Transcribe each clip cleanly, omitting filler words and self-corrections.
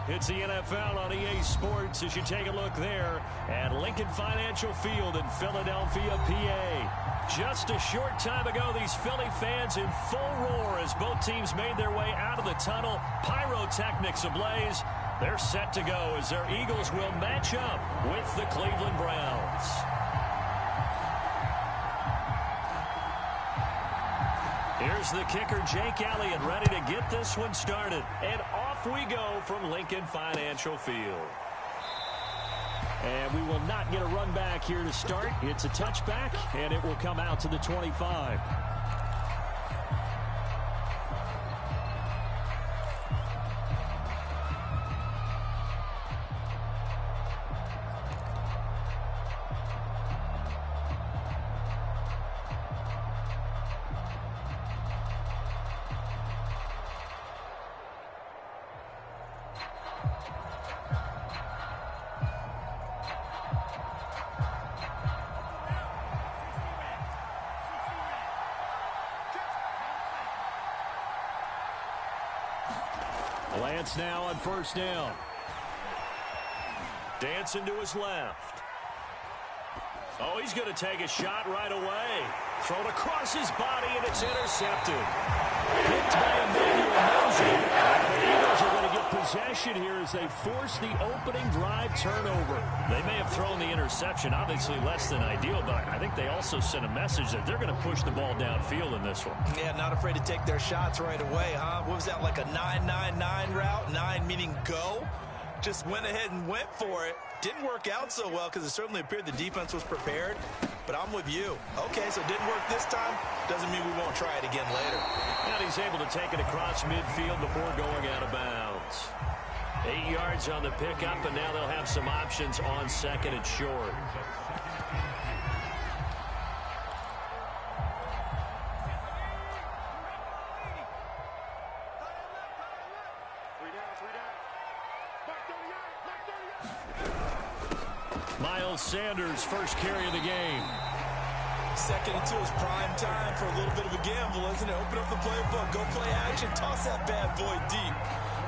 It's the NFL on EA Sports as you take a look there at Lincoln Financial Field in Philadelphia, PA. Just a short time ago, these Philly fans in full roar as both teams made their way out of the tunnel. Pyrotechnics ablaze. They're set to go as their Eagles will match up with the Cleveland Browns. Here's the kicker, Jake Elliott, ready to get this one started. And off we go from Lincoln Financial Field. And we will not get a run back here to start. It's a touchback, and it will come out to the 25. Lance now on first down. Dancing to his left. Oh, he's going to take a shot right away. Thrown across his body, and it's intercepted. Picked by Emmanuel Mosley. The Eagles are going to get possession here as they force the opening drive turnover. They may have thrown the interception, obviously less than ideal, but I think they also sent a message that they're going to push the ball downfield in this one. Yeah, not afraid to take their shots right away, huh? What was that, like a 9-9-9 route? 9 meaning go? Just went ahead and went for it. Didn't work out so well because it certainly appeared the defense was prepared. But I'm with you. Okay, so it didn't work this time. Doesn't mean we won't try it again later. And he's able to take it across midfield before going out of bounds. 8 yards on the pickup, and now they'll have some options on second and short. Miles Sanders, first carry of the game. Second and 2 is prime time for a little bit of a gamble, isn't it? Open up the playbook, go play action, toss that bad boy deep.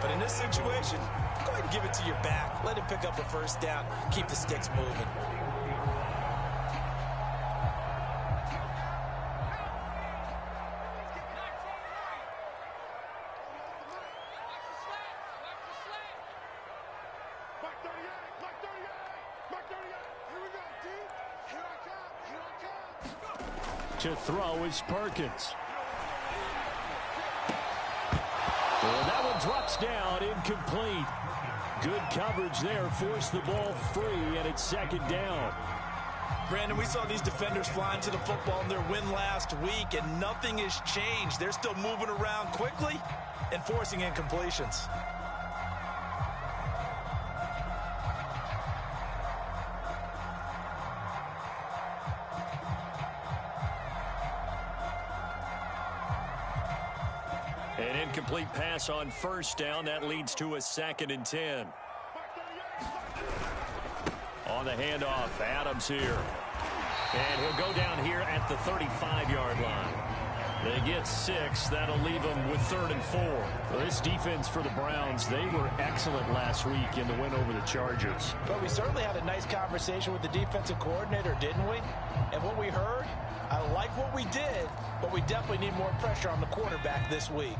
But in this situation, go ahead and give it to your back. Let him pick up a first down. Keep the sticks moving. To throw is Perkins. Well, that one drops down, incomplete. Good coverage there, forced the ball free, and it's second down. Brandon, we saw these defenders flying to the football in their win last week, and nothing has changed. They're still moving around quickly and forcing incompletions. An incomplete pass on first down. That leads to a 2nd and 10. On the handoff, Adams here. And he'll go down here at the 35-yard line. They get 6. That'll leave them with 3rd and 4. Well, this defense for the Browns, they were excellent last week in the win over the Chargers. But we certainly had a nice conversation with the defensive coordinator, didn't we? And what we heard, I like what we did, but we definitely need more pressure on the quarterback this week.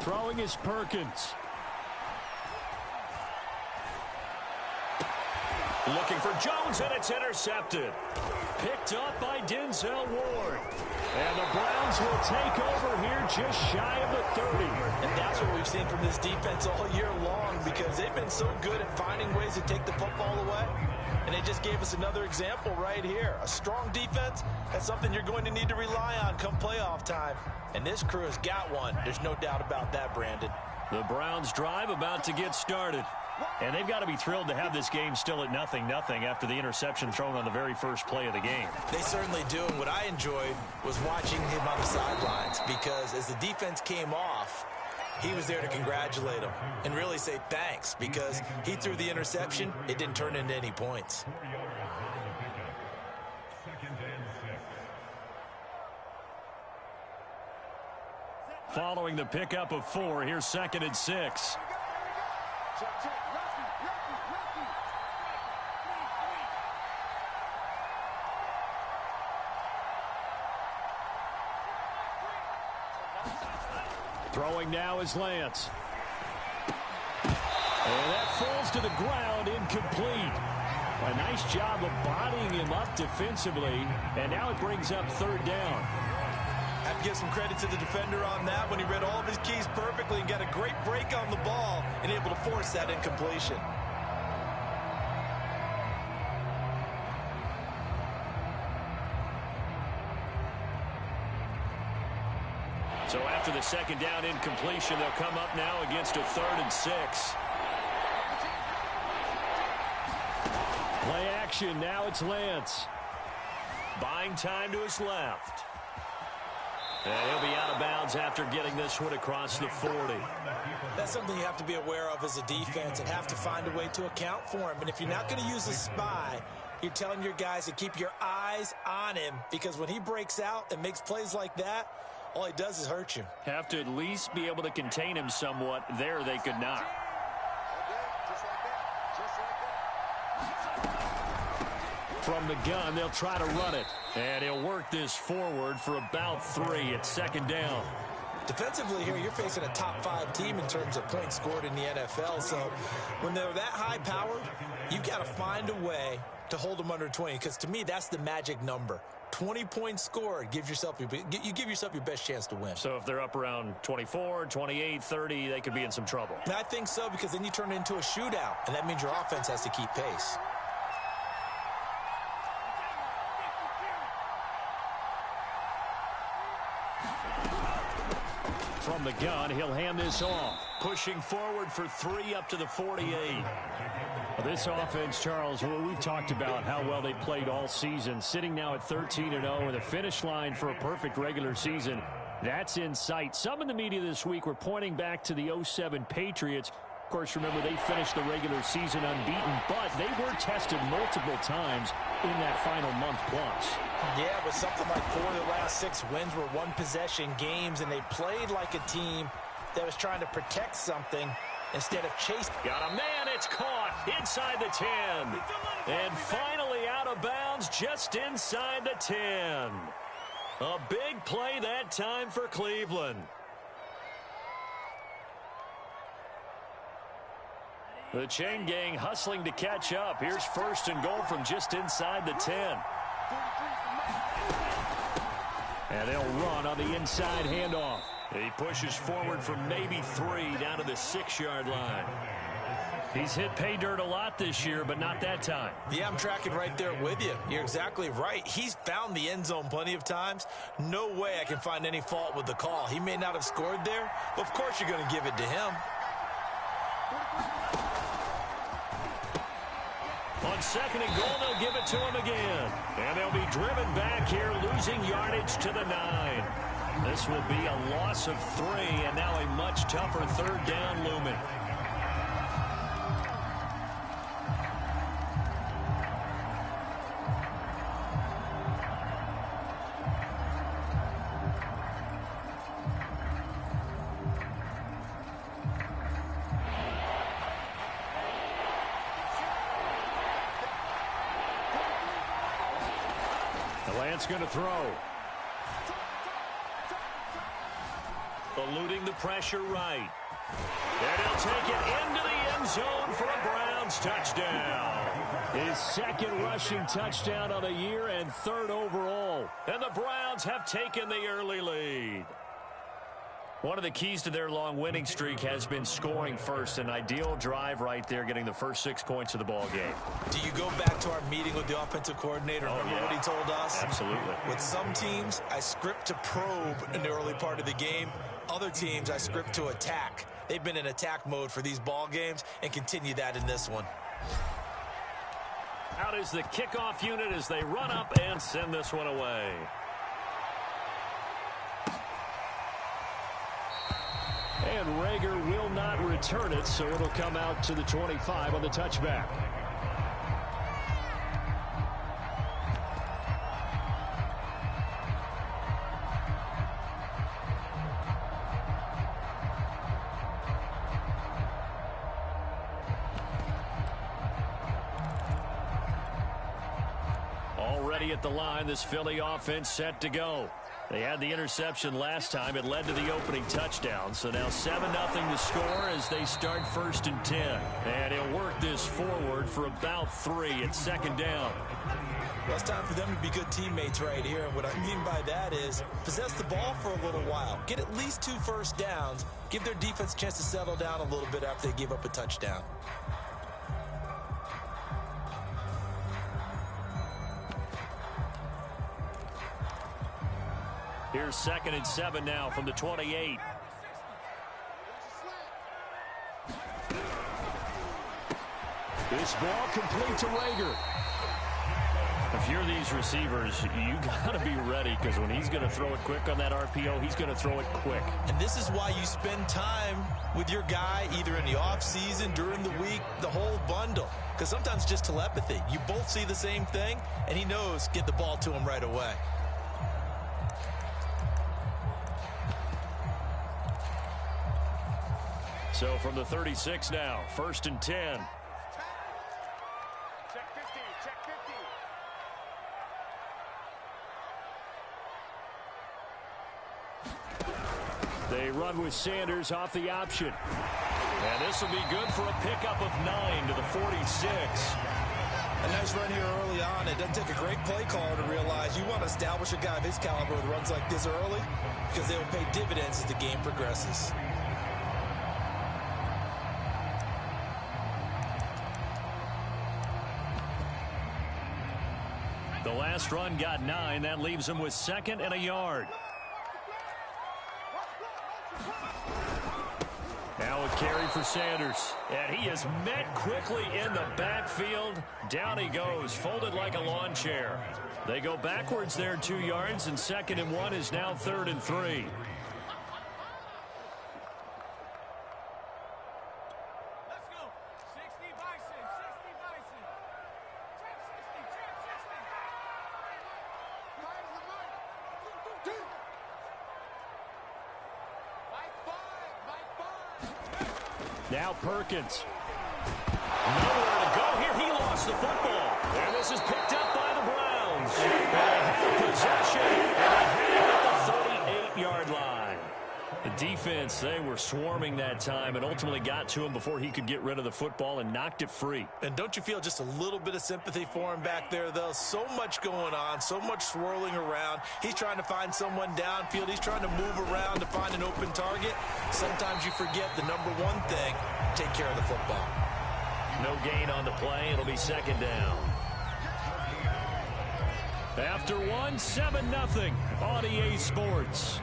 Throwing is Perkins. Looking for Jones, and it's intercepted. Picked up by Denzel Ward. And the Browns will take over here just shy of the 30. And that's what we've seen from this defense all year long, because they've been so good at finding ways to take the football away. And they just gave us another example right here. A strong defense, that's something you're going to need to rely on come playoff time. And this crew has got one. There's no doubt about that, Brandon. The Browns drive about to get started. And they've got to be thrilled to have this game still at 0-0 after the interception thrown on the very first play of the game. They certainly do. And what I enjoyed was watching him on the sidelines, because as the defense came off, he was there to congratulate him and really say thanks, because he threw the interception. It didn't turn into any points. Following the pickup of 4, here's 2nd and 6. Throwing now is Lance. And that falls to the ground, incomplete. A nice job of bodying him up defensively, and now it brings up 3rd down. I have to give some credit to the defender on that when he read all of his keys perfectly and got a great break on the ball and able to force that incompletion. So after the 2nd down incompletion, they'll come up now against a 3rd and 6. Play action, now it's Lance. Buying time to his left. And he'll be out of bounds after getting this one across the 40. That's something you have to be aware of as a defense and have to find a way to account for him. And if you're not going to use a spy, you're telling your guys to keep your eyes on him, because when he breaks out and makes plays like that, all he does is hurt you. Have to at least be able to contain him somewhat. There they could not. From the gun, they'll try to run it. And he'll work this forward for about 3 at 2nd down. Defensively here, you're facing a top 5 team in terms of points scored in the NFL. So when they're that high powered, you've got to find a way to hold them under 20. Because to me, that's the magic number. 20 points scored, you give yourself your best chance to win. So if they're up around 24, 28, 30, they could be in some trouble. And I think so, because then you turn it into a shootout, and that means your offense has to keep pace. From the gun, he'll hand this off. Pushing forward for 3 up to the 48. This offense, Charles, well, we've talked about how well they played all season, sitting now at 13-0 with a finish line for a perfect regular season. That's in sight. Some in the media this week were pointing back to the 07 Patriots. Of course, remember, they finished the regular season unbeaten, but they were tested multiple times in that final month plus. Yeah, but something like 4 of the last 6 wins were one-possession games, and they played like a team that was trying to protect something instead of chase. Got a man, it's caught inside the 10. And finally out of bounds just inside the 10. A big play that time for Cleveland. The chain gang hustling to catch up. Here's 1st and goal from just inside the 10. And they'll run on the inside handoff. He pushes forward for maybe 3 down to the 6-yard line. He's hit pay dirt a lot this year, but not that time. Yeah, I'm tracking right there with you. You're exactly right. He's found the end zone plenty of times. No way I can find any fault with the call. He may not have scored there, but of course you're going to give it to him. On 2nd and goal, they'll give it to him again. And they'll be driven back here, losing yardage to the 9. This will be a loss of 3, and now a much tougher 3rd down looming. Lance going to throw. Eluding the pressure right. And he'll take it into the end zone for a Browns touchdown. His 2nd rushing touchdown of the year and 3rd overall. And the Browns have taken the early lead. One of the keys to their long winning streak has been scoring first. An ideal drive right there, getting the first 6 points of the ball game. Do you go back to our meeting with the offensive coordinator? Remember what he told us? Absolutely. With some teams, I script to probe in the early part of the game. Other teams, I script to attack. They've been in attack mode for these ball games and continue that in this one. Out is the kickoff unit as they run up and send this one away. And Rager will not return it, so it'll come out to the 25 on the touchback. ready at the line. This Philly offense set to go. They had the interception last time. It led to the opening touchdown. So now 7-0 the score as they start 1st and 10. And he'll work this forward for about 3. It's 2nd down. Well, it's time for them to be good teammates right here. And what I mean by that is possess the ball for a little while. Get at least 2 first downs. Give their defense a chance to settle down a little bit after they give up a touchdown. Here's 2nd and 7 now from the 28. This ball complete to Rager. If you're these receivers, you got to be ready because when he's going to throw it quick on that RPO, he's going to throw it quick. And this is why you spend time with your guy either in the offseason, during the week, the whole bundle. Because sometimes it's just telepathy. You both see the same thing, and he knows get the ball to him right away. So from the 36 now, 1st and 10. Check 50, check 50. They run with Sanders off the option. And this will be good for a pickup of 9 to the 46. A nice run here early on. It doesn't take a great play caller to realize you want to establish a guy of his caliber with runs like this early because they will pay dividends as the game progresses. The last run got 9. That leaves him with 2nd and a yard. Now a carry for Sanders. And he is met quickly in the backfield. Down he goes, folded like a lawn chair. They go backwards there 2 yards, and 2nd and 1 is now 3rd and 3. Now Perkins. Nowhere to go here. He lost the football. And this is picked up by the Browns. Possession. At the 38-yard line. The defense, they were swarming that time and ultimately got to him before he could get rid of the football and knocked it free. And don't you feel just a little bit of sympathy for him back there, though? So much going on, so much swirling around. He's trying to find someone downfield. He's trying to move around to find an open target. Sometimes you forget the number one thing, take care of the football. No gain on the play. It'll be 2nd down. After 1, 7-0 on EA Sports.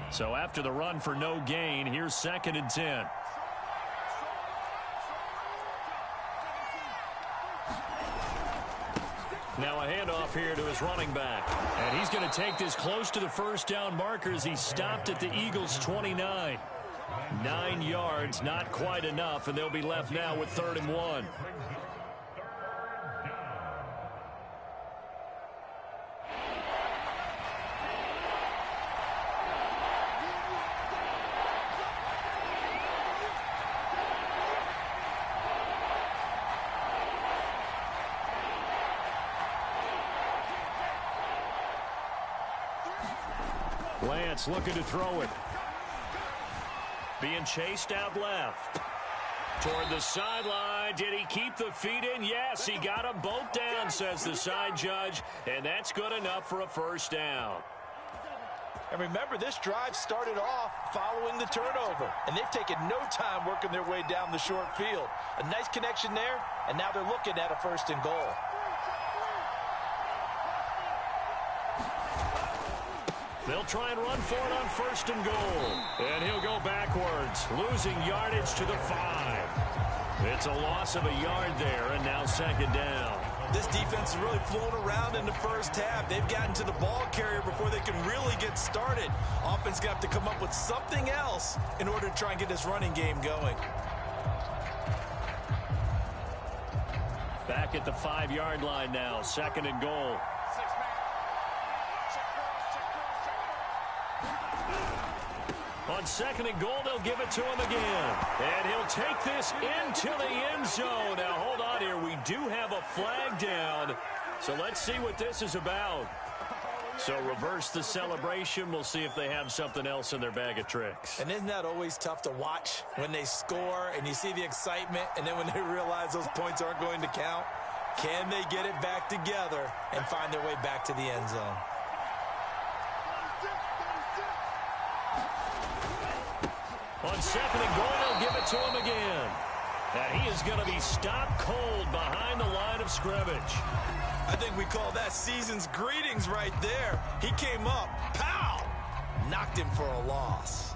So after the run for no gain, here's 2nd and 10. Now a handoff here to his running back. And he's going to take this close to the first down marker as he stopped at the Eagles' 29. 9 yards, not quite enough, and they'll be left now with 3rd and 1. Lance looking to throw it. Being chased out left. Toward the sideline. Did he keep the feet in? Yes, he got them both down, says the side judge. And that's good enough for a 1st down. And remember, this drive started off following the turnover. And they've taken no time working their way down the short field. A nice connection there, and now they're looking at a 1st and goal. They'll try and run for it on 1st and goal. And he'll go backwards, losing yardage to the 5. It's a loss of a yard there, and now 2nd down. This defense has really flown around in the first half. They've gotten to the ball carrier before they can really get started. Offense got to come up with something else in order to try and get this running game going. Back at the 5-yard line now, 2nd and goal. On 2nd and goal, they'll give it to him again. And he'll take this into the end zone. Now, hold on here. We do have a flag down. So let's see what this is about. So reverse the celebration. We'll see if they have something else in their bag of tricks. And isn't that always tough to watch when they score and you see the excitement, and then when they realize those points aren't going to count? Can they get it back together and find their way back to the end zone? On 2nd and goal, they'll give it to him again. And he is going to be stopped cold behind the line of scrimmage. I think we call that season's greetings right there. He came up, pow, knocked him for a loss.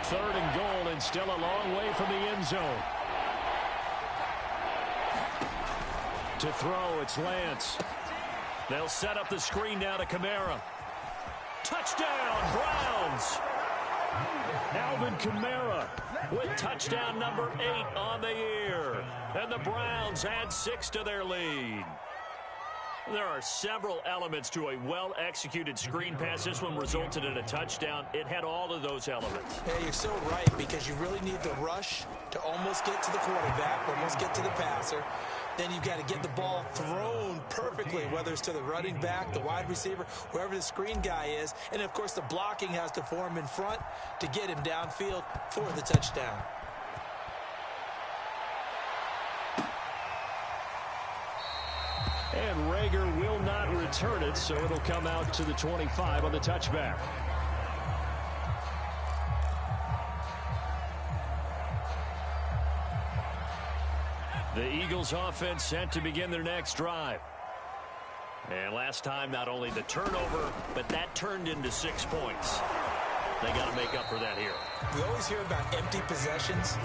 Third and goal, and still a long way from the end zone. To throw, it's Lance. They'll set up the screen now to Kamara. Touchdown, Browns! Alvin Kamara with touchdown number 8 on the year. And the Browns add 6 to their lead. There are several elements to a well-executed screen pass. This one resulted in a touchdown. It had all of those elements. Yeah, you're so right, because you really need the rush to almost get to the quarterback, almost get to the passer. Then you've got to get the ball thrown perfectly, whether it's to the running back, the wide receiver, wherever the screen guy is. And, of course, the blocking has to form in front to get him downfield for the touchdown. And Rager will not return it, so it'll come out to the 25 on the touchback. The Eagles offense set to begin their next drive. And last time, not only the turnover, but that turned into 6 points. They got to make up for that here. We always hear about empty possessions,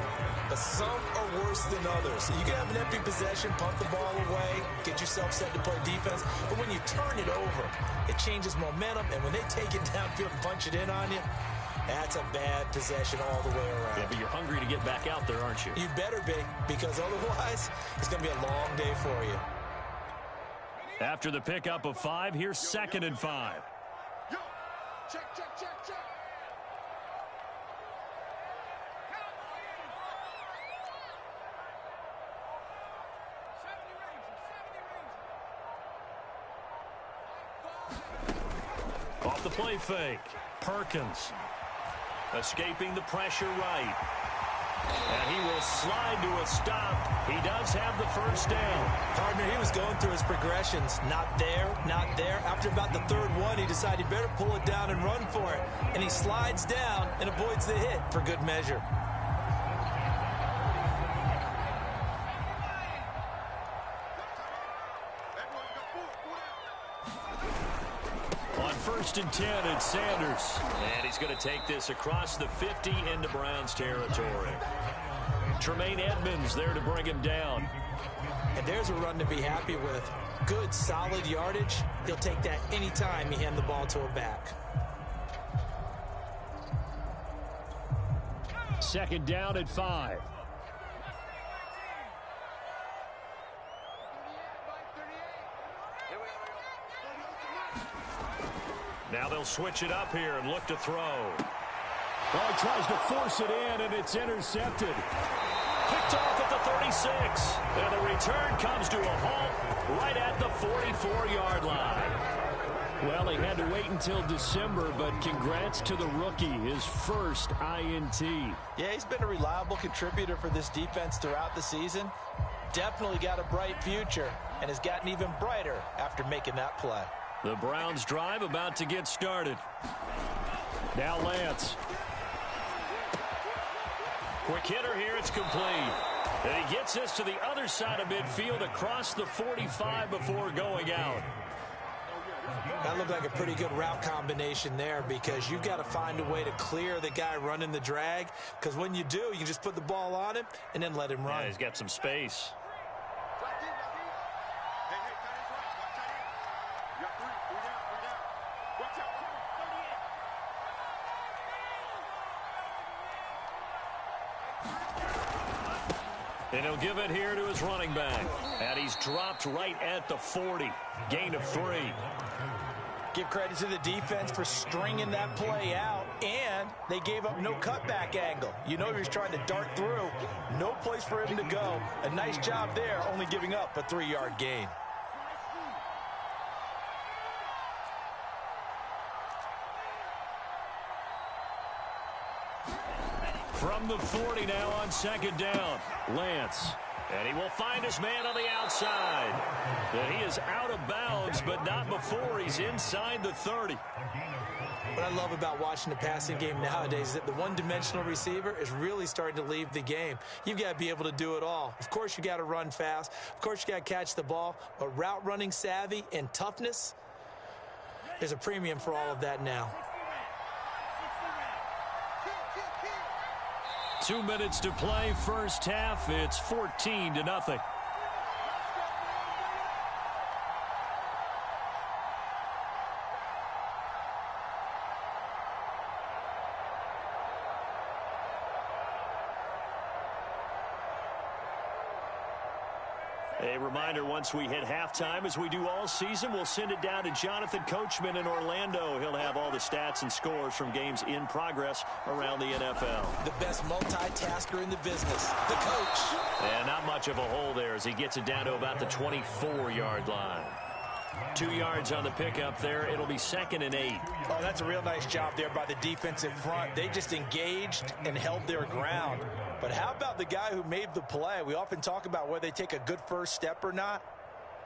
but some are worse than others. You can have an empty possession, punt the ball away, get yourself set to play defense, but when you turn it over, it changes momentum, and when they take it downfield and punch it in on you, that's a bad possession all the way around. Yeah, but you're hungry to get back out there, aren't you? You better be, because otherwise, it's going to be a long day for you. After the pickup of 5, here's 2nd and 5. Yo, check, check, check, check. Off the play fake, Perkins escaping the pressure right. And he will slide to a stop. He does have the first down. Partner, he was going through his progressions. Not there, not there. After about the third one, he decided he better pull it down and run for it. And he slides down and avoids the hit for good measure. On 1st and 10, it's Sanders. And he's going to take this across the 50 into Browns territory. Tremaine Edmonds there to bring him down. And there's a run to be happy with. Good, solid yardage. He'll take that anytime you hand the ball to a back. 2nd down at 5. Now they'll switch it up here and look to throw. Well, he tries to force it in, and it's intercepted. Picked off at the 36. And the return comes to a halt right at the 44-yard line. Well, he had to wait until December, but congrats to the rookie, his first INT. Yeah, he's been a reliable contributor for this defense throughout the season. Definitely got a bright future and has gotten even brighter after making that play. The Browns drive about to get started. Now Lance. Quick hitter here, it's complete. And he gets this to the other side of midfield across the 45 before going out. That looked like a pretty good route combination there because you've got to find a way to clear the guy running the drag, because when you do, you can just put the ball on him and then let him run. Yeah, he's got some space. And he'll give it here to his running back. And he's dropped right at the 40. Gain of 3. Give credit to the defense for stringing that play out, and they gave up no cutback angle. You know he was trying to dart through. No place for him to go. A nice job there, only giving up a 3-yard gain. From the 40 now on 2nd down. Lance. And he will find his man on the outside. And he is out of bounds, but not before he's inside the 30. What I love about watching the passing game nowadays is that the one-dimensional receiver is really starting to leave the game. You've got to be able to do it all. Of course, you got to run fast. Of course, you got to catch the ball. But route running savvy and toughness, there's a premium for all of that now. 2 minutes to play, first half. It's 14-0. A reminder, once we hit halftime, as we do all season, we'll send it down to Jonathan Coachman in Orlando. He'll have all the stats and scores from games in progress around the NFL. The best multitasker in the business, the coach. And not much of a hole there as he gets it down to about the 24-yard line. 2 yards on the pickup there. It'll be 2nd and 8. Oh, that's a real nice job there by the defensive front. They just engaged and held their ground. But how about the guy who made the play? We often talk about whether they take a good first step or not.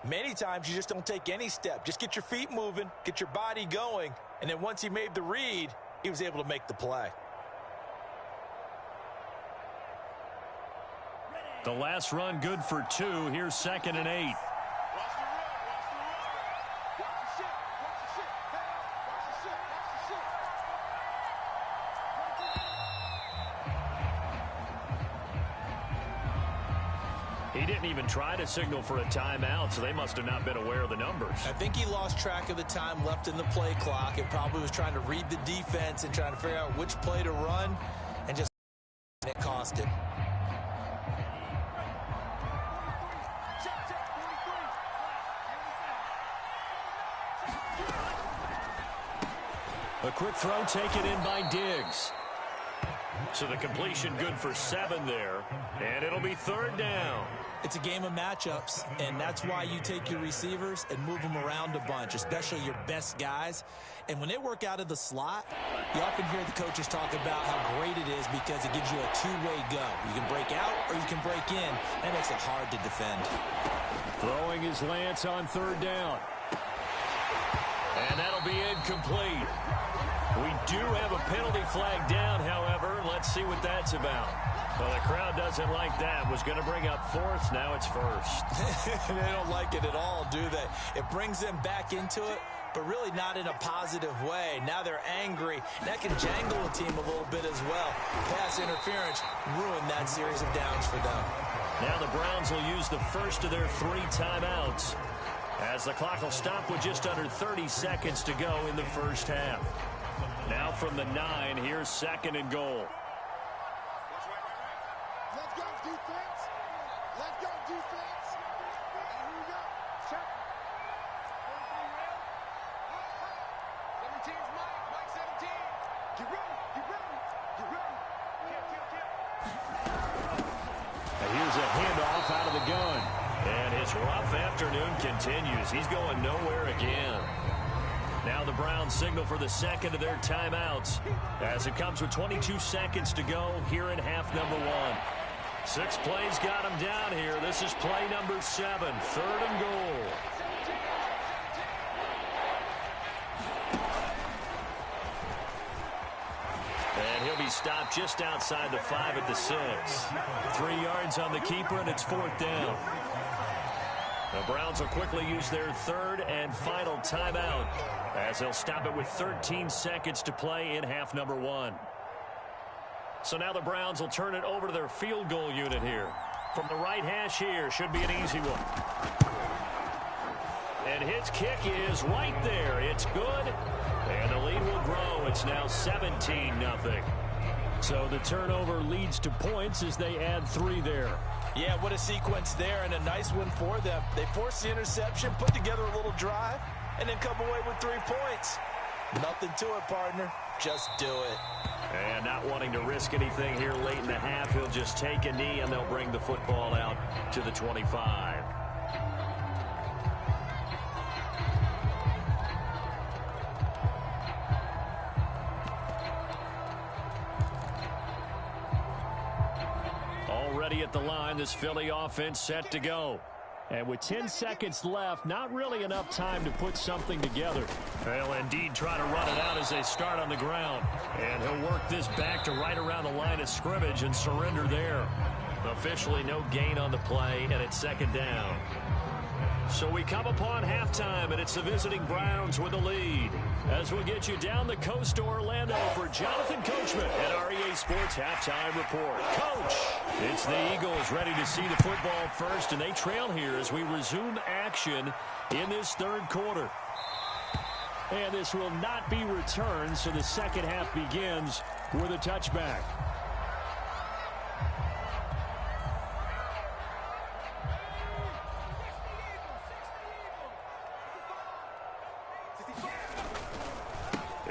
Many times you just don't take any step. Just get your feet moving, get your body going, and then once he made the read, he was able to make the play. The last run good for 2. Here's 2nd and 8. He didn't even try to signal for a timeout, so they must have not been aware of the numbers. I think he lost track of the time left in the play clock and probably was trying to read the defense and trying to figure out which play to run, and just it cost him. A quick throw taken in by Diggs. So the completion good for 7 there, and it'll be 3rd down. It's a game of matchups, and that's why you take your receivers and move them around a bunch, especially your best guys. And when they work out of the slot, you often hear the coaches talk about how great it is because it gives you a two-way go. You can break out or you can break in. That makes it hard to defend. Throwing is Lance on 3rd down. And that'll be incomplete. We do have a penalty flag down, however. Let's see what that's about. Well, the crowd doesn't like that. Was going to bring up 4th. Now it's 1st. They don't like it at all, do they? It brings them back into it, but really not in a positive way. Now they're angry. That can jangle a team a little bit as well. Pass interference ruined that series of downs for them. Now the Browns will use the first of their 3 timeouts, as the clock will stop with just under 30 seconds to go in the first half. Now from the 9, here's 2nd and goal. Let's go, defense. Let's go, defense. And here we go. Check. 17's Mike 17. Get ready, get ready, get ready. And here's a handoff out of the gun. And his rough afternoon continues. He's going nowhere again. Now the Browns signal for the 2nd of their timeouts as it comes with 22 seconds to go here in half number 1. 6 plays got him down here. This is play number 7, 3rd and goal. And he'll be stopped just outside the 5 at the 6. 3 yards on the keeper, and it's 4th down. The Browns will quickly use their third and final timeout as they'll stop it with 13 seconds to play in half number 1. So now the Browns will turn it over to their field goal unit here. From the right hash here, should be an easy one. And his kick is right there. It's good. And the lead will grow. It's now 17-0. So the turnover leads to points as they add 3 there. Yeah, what a sequence there, and a nice one for them. They forced the interception, put together a little drive, and then come away with 3 points. Nothing to it, partner. Just do it. And not wanting to risk anything here late in the half, he'll just take a knee, and they'll bring the football out to the 25. Already at the line, this Philly offense set to go. And with 10 seconds left, not really enough time to put something together. They'll indeed try to run it out as they start on the ground. And he'll work this back to right around the line of scrimmage and surrender there. Officially no gain on the play, and it's second down. So we come upon halftime, and it's the visiting Browns with the lead. As we'll get you down the coast to Orlando for Jonathan Coachman at REA Sports Halftime Report. Coach, it's the Eagles ready to see the football first, and they trail here as we resume action in this third quarter. And this will not be returned, so the second half begins with a touchback.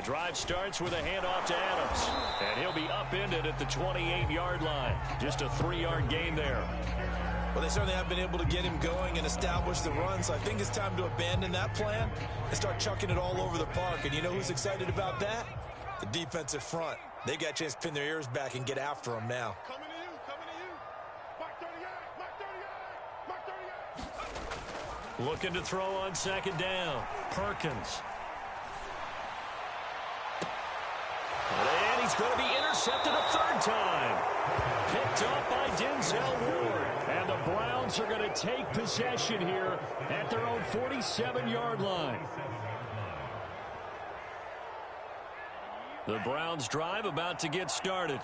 Drive starts with a handoff to Adams. And he'll be upended at the 28-yard line. Just a 3-yard gain there. Well, they certainly have been able to get him going and establish the run, so I think it's time to abandon that plan and start chucking it all over the park. And you know who's excited about that? The defensive front. They got a chance to pin their ears back and get after him now. Coming to you, coming to you. Mark 38, Mark 38, Mark 38. Looking to throw on second down. Perkins. And he's going to be intercepted a third time. Picked up by Denzel Ward. And the Browns are going to take possession here at their own 47-yard line. The Browns drive about to get started.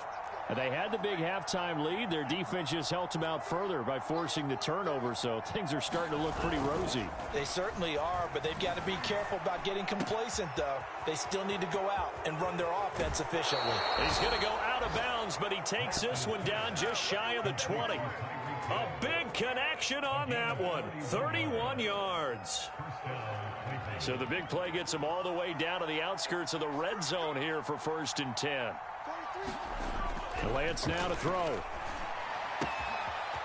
And they had the big halftime lead. Their defense just helped them out further by forcing the turnover, so things are starting to look pretty rosy. They certainly are, but they've got to be careful about getting complacent, though. They still need to go out and run their offense efficiently. He's going to go out of bounds, but he takes this one down just shy of the 20. A big connection on that one. 31 yards. So the big play gets him all the way down to the outskirts of the red zone here for 1st and 10. Lance now to throw.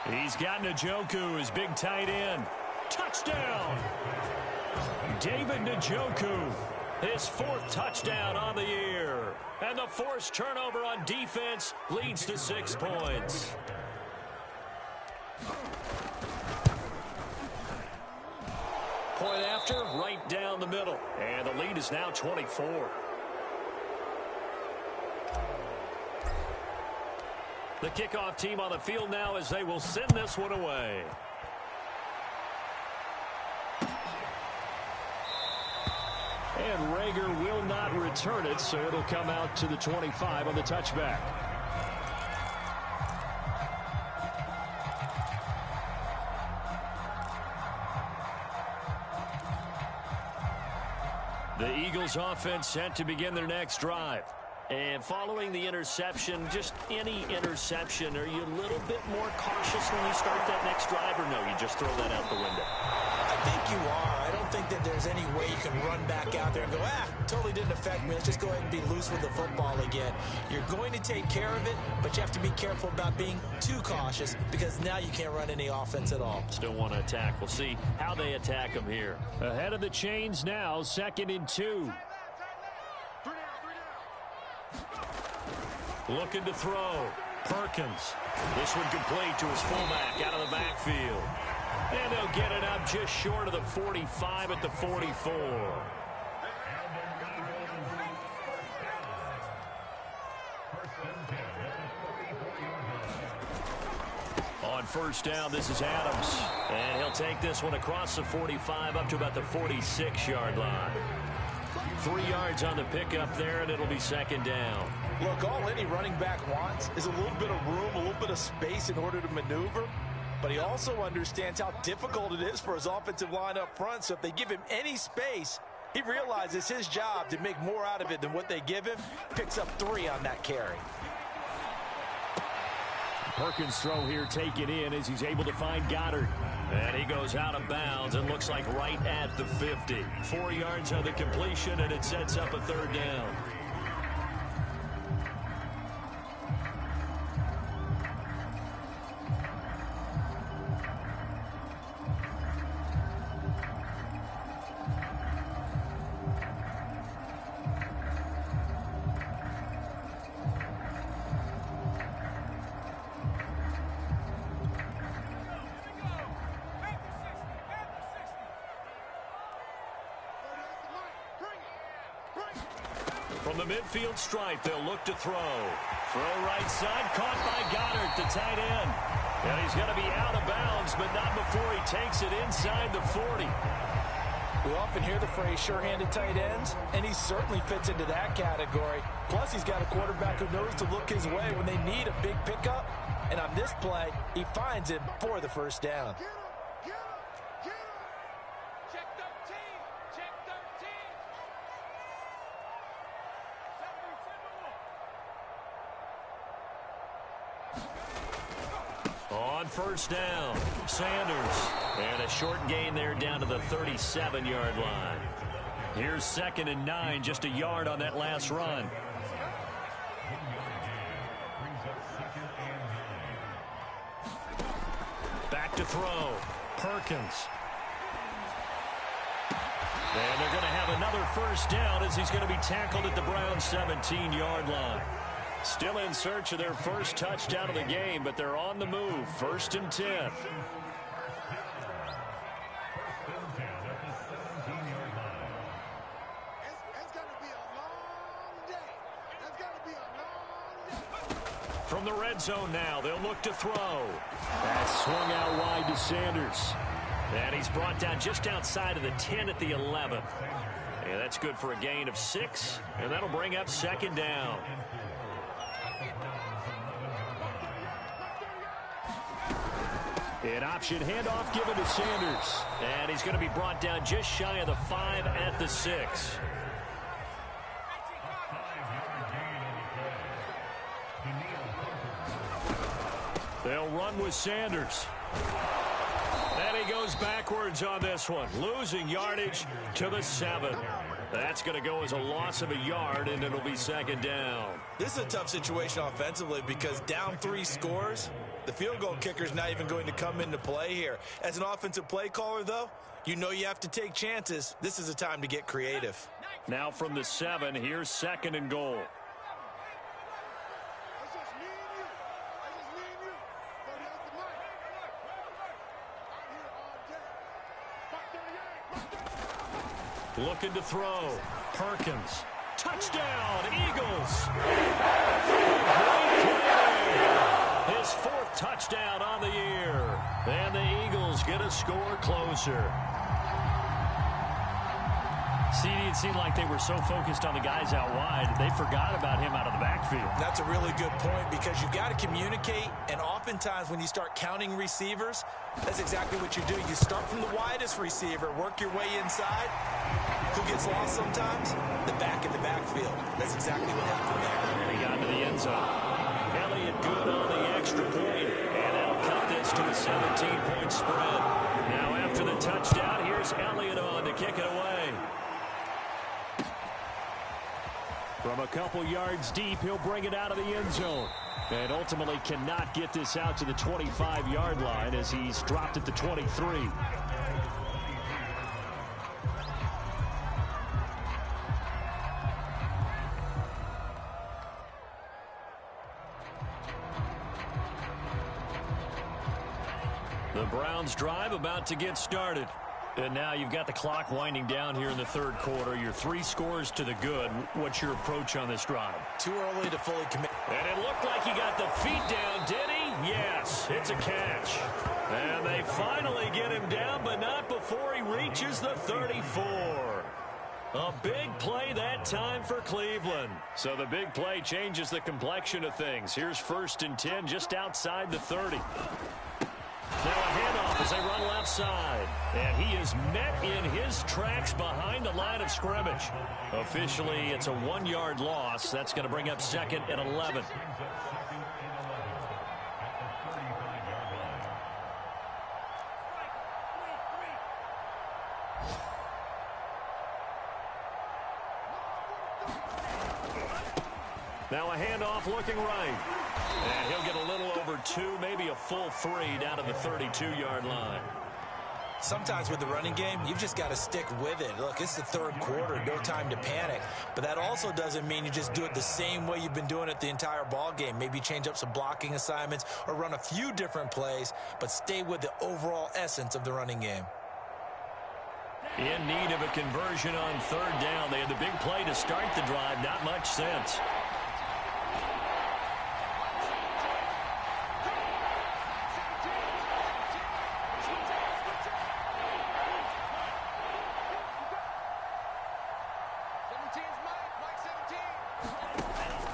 He's got Njoku, his big tight end. Touchdown! David Njoku, his 4th touchdown on the year. And the forced turnover on defense leads to 6 points. Point after, right down the middle. And the lead is now 24. The kickoff team on the field now as they will send this one away. And Rager will not return it, so it'll come out to the 25 on the touchback. The Eagles offense set to begin their next drive. And following the interception, just any interception, are you a little bit more cautious when you start that next drive, or no, you just throw that out the window? I think you are. I don't think that there's any way you can run back out there and go, totally didn't affect me. Let's just go ahead and be loose with the football again. You're going to take care of it, but you have to be careful about being too cautious because now you can't run any offense at all. Still want to attack. We'll see how they attack them here. Ahead of the chains now, 2nd and 2. Looking to throw. Perkins. This one complete to his fullback out of the backfield. And they'll get it up just short of the 45 at the 44. On on first down. This is Adams. And he'll take this one across the 45 up to about the 46-yard line. 3 yards on the pickup there, and it'll be second down. Look, all any running back wants is a little bit of room, a little bit of space in order to maneuver. But he also understands how difficult it is for his offensive line up front. So if they give him any space, he realizes his job to make more out of it than what they give him. Picks up 3 on that carry. Perkins' throw here taken in as he's able to find Goddard. And he goes out of bounds and looks like right at the 50. 4 yards on the completion, and it sets up a third down. From the midfield stripe, they'll look to throw. Throw right side, caught by Goddard, the tight end. And he's going to be out of bounds, but not before he takes it inside the 40. We often hear the phrase sure-handed tight ends, and he certainly fits into that category. Plus, he's got a quarterback who knows to look his way when they need a big pickup. And on this play, he finds him for the first down. On first down, Sanders. And a short gain there down to the 37-yard line. Here's 2nd and 9, just a yard on that last run. Back to throw. Perkins. And they're going to have another first down as he's going to be tackled at the Browns' 17-yard line. Still in search of their first touchdown of the game, but they're on the move. 1st and 10. That's got to be a long day. That's got to be a long day. From the red zone now, they'll look to throw. That swung out wide to Sanders. And he's brought down just outside of the 10 at the 11. And that's good for a gain of 6, and that'll bring up 2nd down. An option handoff given to Sanders. And he's going to be brought down just shy of the 5 at the 6. They'll run with Sanders. And he goes backwards on this one, losing yardage to the 7. That's going to go as a loss of a yard, and it'll be 2nd down. This is a tough situation offensively because down 3 scores, the field goal kicker's not even going to come into play here. As an offensive play caller, though, you know you have to take chances. This is a time to get creative. Now from the 7, here's 2nd and goal. That's just me and you. That's just me and you. But that's the mic. I'm here all day. Looking to throw. Perkins. Touchdown, Eagles. His 4th touchdown on the year. And the Eagles get a score closer. CD, it seemed like they were so focused on the guys out wide, they forgot about him out of the backfield. That's a really good point because you've got to communicate, and oftentimes when you start counting receivers, that's exactly what you do. You start from the widest receiver, work your way inside. Who gets lost sometimes? The back in the backfield. That's exactly what happened there. And he got into the end zone. Elliott good on the extra point, and that'll cut this to a 17-point spread. Now after the touchdown, here's Elliott on to kick it away. From a couple yards deep, he'll bring it out of the end zone. And ultimately cannot get this out to the 25-yard line as he's dropped at the 23. The Browns drive about to get started. And now you've got the clock winding down here in the 3rd quarter. You're 3 scores to the good. What's your approach on this drive? Too early to fully commit. And it looked like he got the feet down, did he? Yes, it's a catch. And they finally get him down, but not before he reaches the 34. A big play that time for Cleveland. So the big play changes the complexion of things. Here's 1st and 10 just outside the 30. Now a handoff as they run left side. And he is met in his tracks behind the line of scrimmage. Officially, it's a 1-yard loss. That's going to bring up 2nd and 11. Now a handoff looking right. And he'll get a little over 2, maybe a full 3 down to the 32-yard line. Sometimes with the running game, you've just got to stick with it. Look, it's the 3rd quarter, no time to panic. But that also doesn't mean you just do it the same way you've been doing it the entire ball game. Maybe change up some blocking assignments or run a few different plays, but stay with the overall essence of the running game. In need of a conversion on 3rd down. They had the big play to start the drive. Not much sense.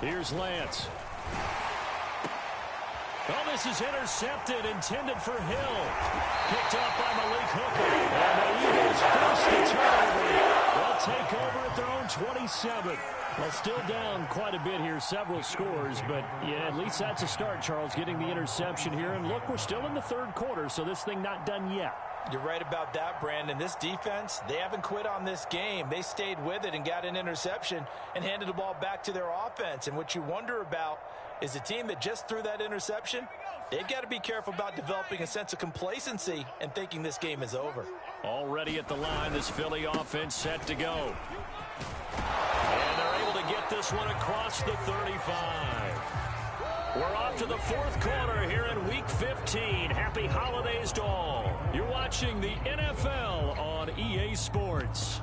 Here's Lance. Oh, this is intercepted, intended for Hill. Picked up by Malik Hooker. And the Eagles force the turnover. They'll take over at their own 27. Well, still down quite a bit here, several scores. But, yeah, at least that's a start, Charles, getting the interception here. And, look, we're still in the 3rd quarter, so this thing not done yet. You're right about that, Brandon. This defense, they haven't quit on this game. They stayed with it and got an interception and handed the ball back to their offense. And what you wonder about is the team that just threw that interception, they've got to be careful about developing a sense of complacency and thinking this game is over. Already at the line, this Philly offense set to go. And they're able to get this one across the 35. We're off to the 4th quarter here in Week 15. Happy holidays to all. You're watching the NFL on EA Sports.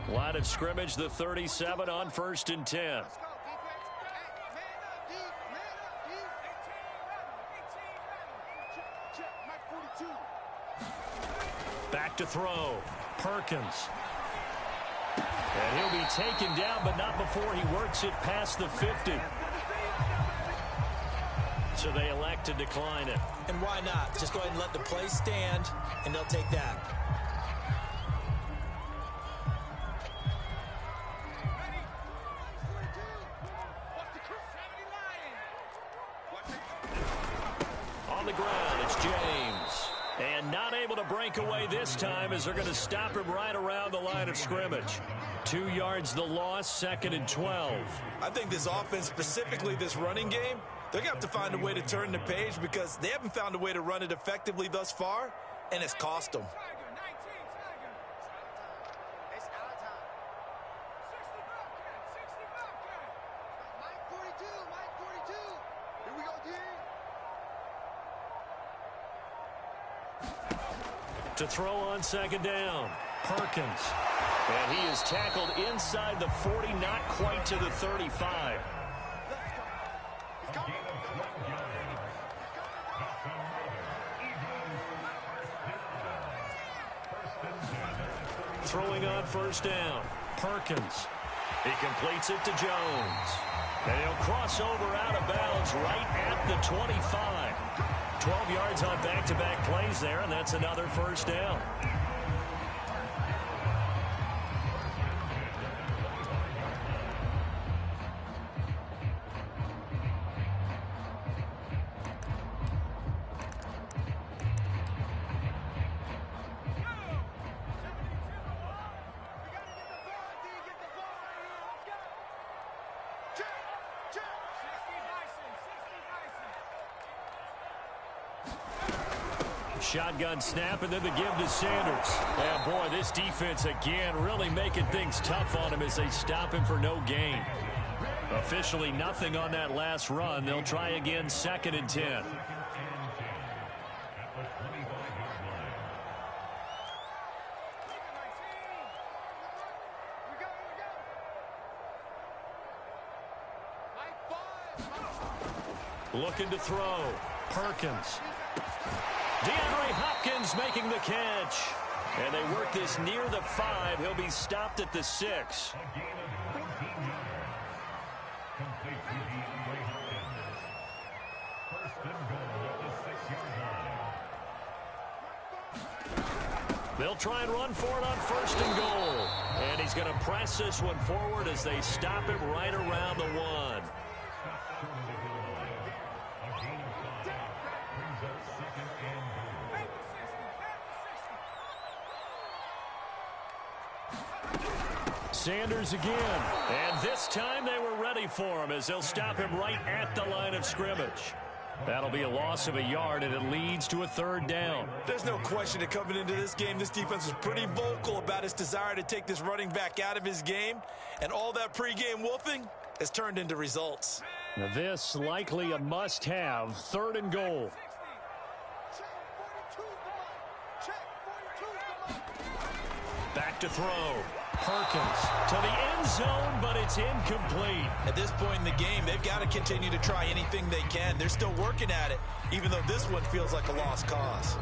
Line of scrimmage, the 37 on 1st and 10. Back to throw. Perkins. And he'll be taken down, but not before he works it past the 50. So they elect to decline it. And why not? Just go ahead and let the play stand, and they'll take that. On the ground, it's James. And not able to break away this time as they're going to stop him right around the line of scrimmage. 2 yards the loss, 2nd and 12. I think this offense, specifically this running game, they're going to have to find a way to turn the page because they haven't found a way to run it effectively thus far, and it's cost them. To throw on 2nd down, Perkins. And he is tackled inside the 40, not quite to the 35. Throwing on 1st down, Perkins. He completes it to Jones. And he'll cross over out of bounds right at the 25. 12 yards on back-to-back plays there, and that's another 1st down. Shotgun snap, and then the give to Sanders. And boy, this defense again really making things tough on him as they stop him for no gain. Officially nothing on that last run. They'll try again, 2nd and 10. Looking to throw. Perkins. DeAndre Hopkins making the catch. And they work this near the 5. He'll be stopped at the 6. They'll try and run for it on 1st and goal. And he's going to press this one forward as they stop him right around the 1. Sanders again. And this time they were ready for him as they'll stop him right at the line of scrimmage. That'll be a loss of a yard, and it leads to a 3rd down. There's no question that coming into this game, this defense was pretty vocal about its desire to take this running back out of his game. And all that pregame wolfing has turned into results. Now this likely a must-have. 3rd and goal. Back to throw. Perkins to the end zone, but it's incomplete. At this point in the game, they've got to continue to try anything they can. They're still working at it, even though this one feels like a lost cause.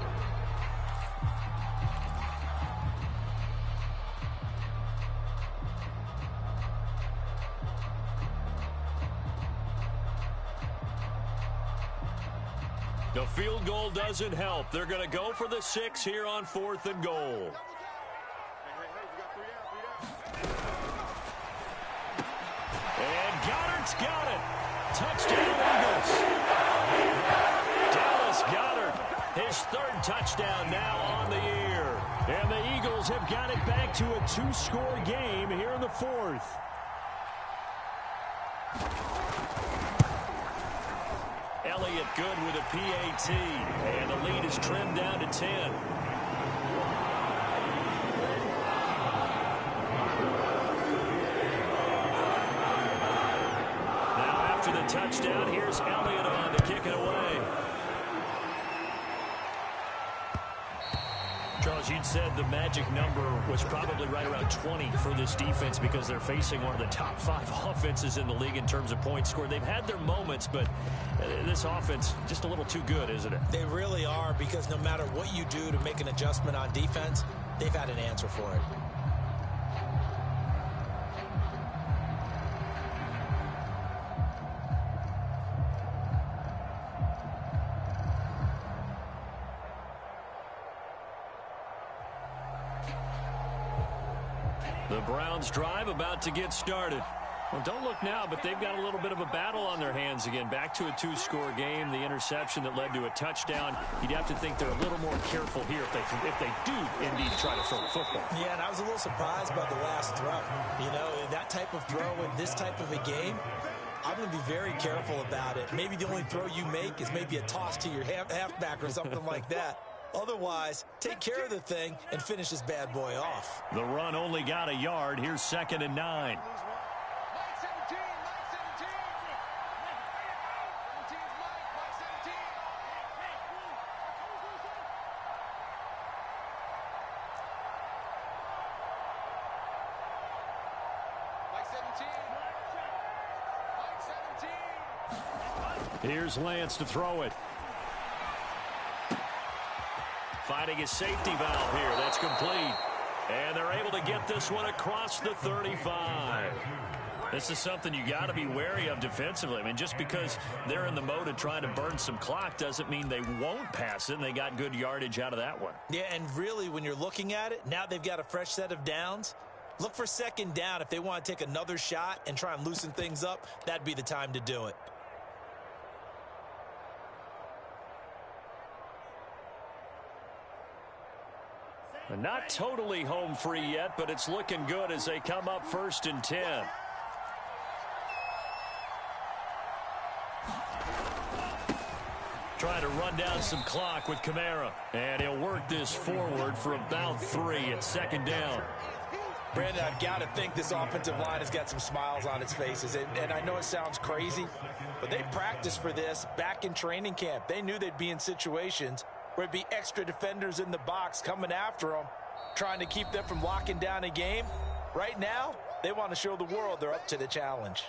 The field goal doesn't help. They're going to go for the 6 here on 4th and goal. And Goddard's got it. Touchdown, Eagles. Dallas Goedert, his 3rd touchdown now on the year. And the Eagles have got it back to a 2-score game here in the 4th. Elliott good with a PAT. And the lead is trimmed down to 10. The touchdown. Here's Elliott on to kick it away. Charles, you'd said the magic number was probably right around 20 for this defense because they're facing one of the top 5 offenses in the league in terms of points scored. They've had their moments, but this offense just a little too good, isn't it? They really are, because no matter what you do to make an adjustment on defense, they've had an answer for it. The Browns drive about to get started. Well, don't look now, but they've got a little bit of a battle on their hands again. Back to a 2-score game. The interception that led to a touchdown. You'd have to think they're a little more careful here if they do indeed try to throw the football. Yeah, and I was a little surprised by the last throw. You know, that type of throw in this type of a game, I'm going to be very careful about it. Maybe the only throw you make is maybe a toss to your halfback or something like that. Otherwise, take care of the thing and finish this bad boy off. The run only got a yard. Here's 2nd and 9. Here's Lance to throw it. Finding his safety valve here. That's complete. And they're able to get this one across the 35. This is something you got to be wary of defensively. I mean, just because they're in the mode of trying to burn some clock doesn't mean they won't pass it, and they got good yardage out of that one. Yeah, and really, when you're looking at it, now they've got a fresh set of downs. Look for 2nd down. If they want to take another shot and try and loosen things up, that'd be the time to do it. Not totally home free yet, but it's looking good as they come up 1st and 10. Trying to run down some clock with Kamara. And he'll work this forward for about 3 at 2nd down. Brandon, I've got to think this offensive line has got some smiles on its faces. And I know it sounds crazy, but they practiced for this back in training camp. They knew they'd be in situations where it'd be extra defenders in the box coming after them, trying to keep them from locking down a game. Right now, they want to show the world they're up to the challenge.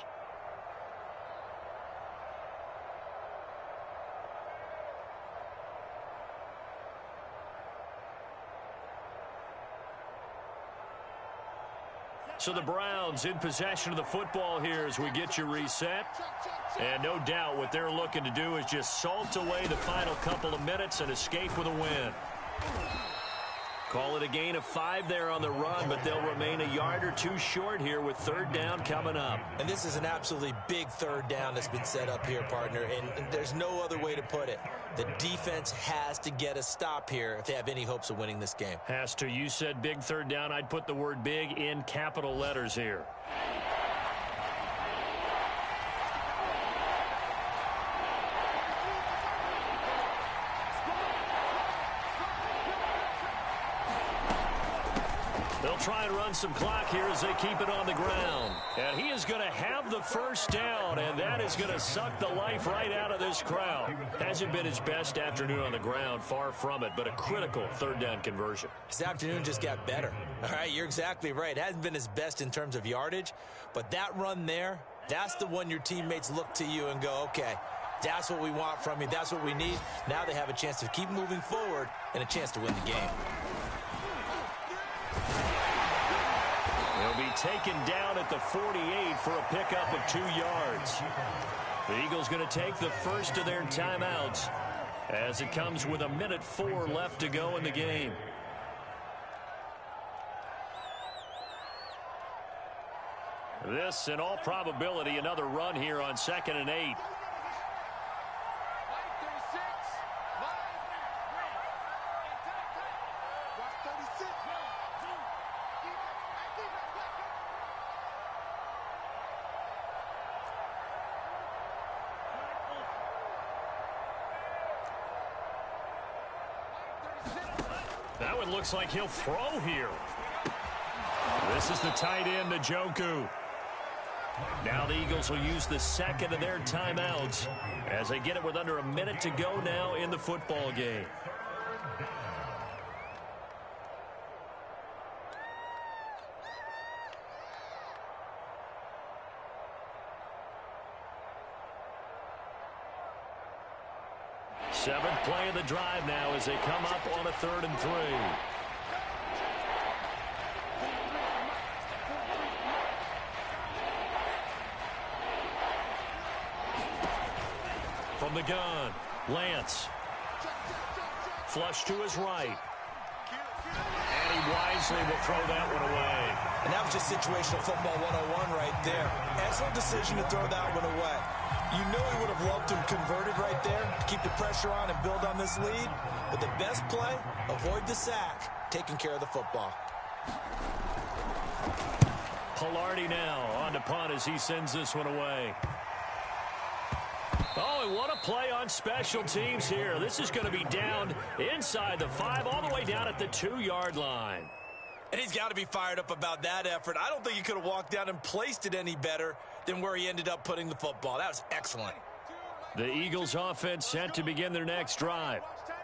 So the Browns in possession of the football here as we get you reset. And no doubt what they're looking to do is just salt away the final couple of minutes and escape with a win. Call it a gain of 5 there on the run, but they'll remain a yard or two short here with third down coming up. And this is an absolutely big third down that's been set up here, partner, and there's no other way to put it. The defense has to get a stop here if they have any hopes of winning this game. Has to. You said big third down. I'd put the word big in capital letters here. They'll try and run some clock here as they keep it on the ground. And he is going to have the first down, and that is going to suck the life right out of this crowd. Hasn't been his best afternoon on the ground, far from it, but a critical third down conversion. His afternoon just got better. All right, you're exactly right. It hasn't been his best in terms of yardage, but that run there, that's the one your teammates look to you and go, okay, that's what we want from you. That's what we need. Now they have a chance to keep moving forward and a chance to win the game. He'll be taken down at the 48 for a pickup of 2 yards. The Eagles going to take the first of their timeouts as it comes with 1:04 left to go in the game. This, in all probability, another run here on 2nd and 8. That one looks like he'll throw here. This is the tight end, Njoku. Now the Eagles will use the second of their timeouts as they get it with under a minute to go now in the football game. Seventh play of the drive now as they come up on a 3rd and 3. From the gun, Lance. Flush to his right. And he wisely will throw that one away. And that was just situational football 101 right there. Excellent decision to throw that one away. You know he would have loved to have converted right there to keep the pressure on and build on this lead. But the best play, avoid the sack, taking care of the football. Palardy now on to punt as he sends this one away. Oh, and what a play on special teams here. This is going to be down inside the 5, all the way down at the 2-yard line. And he's got to be fired up about that effort. I don't think he could have walked down and placed it any better than where he ended up putting the football. That was excellent. The Eagles offense set to begin their next drive.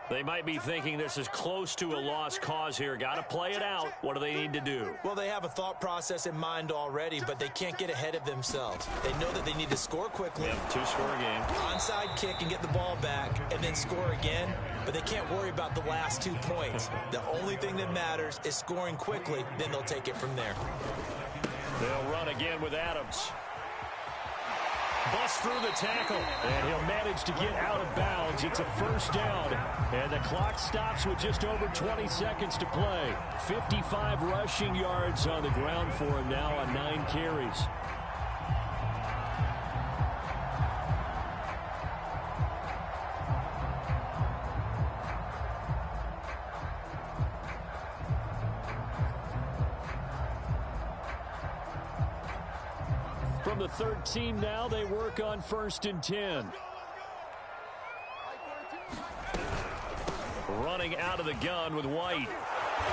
They might be thinking this is close to a lost cause here. Got to play it out. What do they need to do? Well, they have a thought process in mind already, but they can't get ahead of themselves. They know that they need to score quickly. Yep, 2-score game. Onside kick and get the ball back and then score again, but they can't worry about the last 2 points. The only thing that matters is scoring quickly, then they'll take it from there. They'll run again with Adams. Bust through the tackle, and he'll manage to get out of bounds. It's a first down, and the clock stops with just over 20 seconds to play. 55 rushing yards on the ground for him now on 9 carries. From the 13 now, they work on 1st and 10. Running out of the gun with White.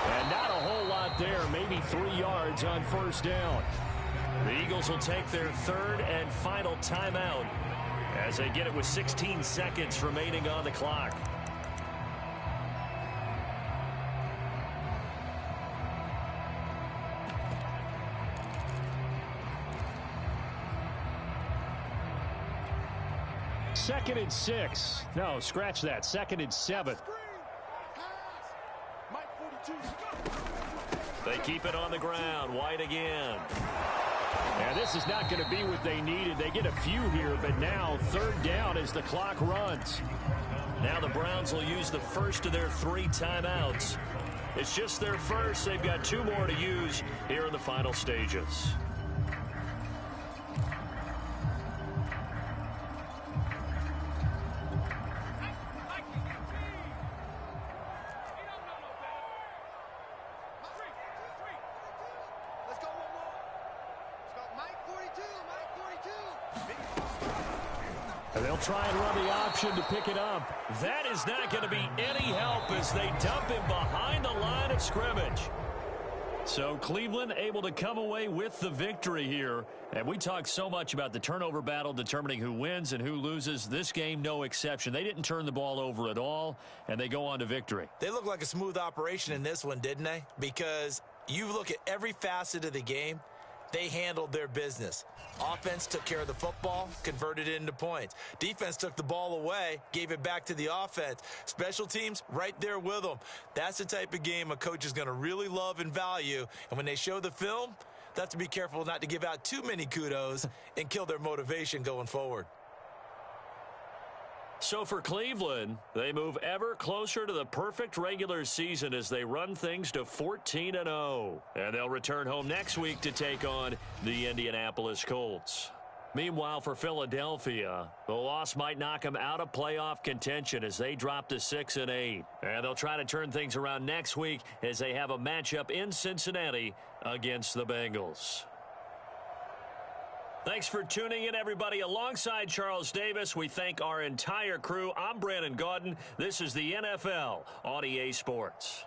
And not a whole lot there, maybe 3 yards on 1st down. The Eagles will take their 3rd and final timeout as they get it with 16 seconds remaining on the clock. Second and 6. No, scratch that. 2nd and 7. They keep it on the ground. White again. And this is not going to be what they needed. They get a few here, but now third down as the clock runs. Now the Browns will use the first of their 3 timeouts. It's just their first. They've got 2 more to use here in the final stages. And they'll try and run the option to pick it up. That is not going to be any help as they dump him behind the line of scrimmage. So Cleveland able to come away with the victory here. And we talked so much about the turnover battle determining who wins and who loses. This game, no exception. They didn't turn the ball over at all, and they go on to victory. They look like a smooth operation in this one, didn't they? Because you look at every facet of the game, they handled their business. Offense took care of the football, converted it into points. Defense took the ball away, gave it back to the offense. Special teams, right there with them. That's the type of game a coach is going to really love and value. And when they show the film, they have to be careful not to give out too many kudos and kill their motivation going forward. So for Cleveland, they move ever closer to the perfect regular season as they run things to 14-0. And they'll return home next week to take on the Indianapolis Colts. Meanwhile, for Philadelphia, the loss might knock them out of playoff contention as they drop to 6-8. And they'll try to turn things around next week as they have a matchup in Cincinnati against the Bengals. Thanks for tuning in, everybody. Alongside Charles Davis, we thank our entire crew. I'm Brandon Gaudin. This is the NFL on EA Sports.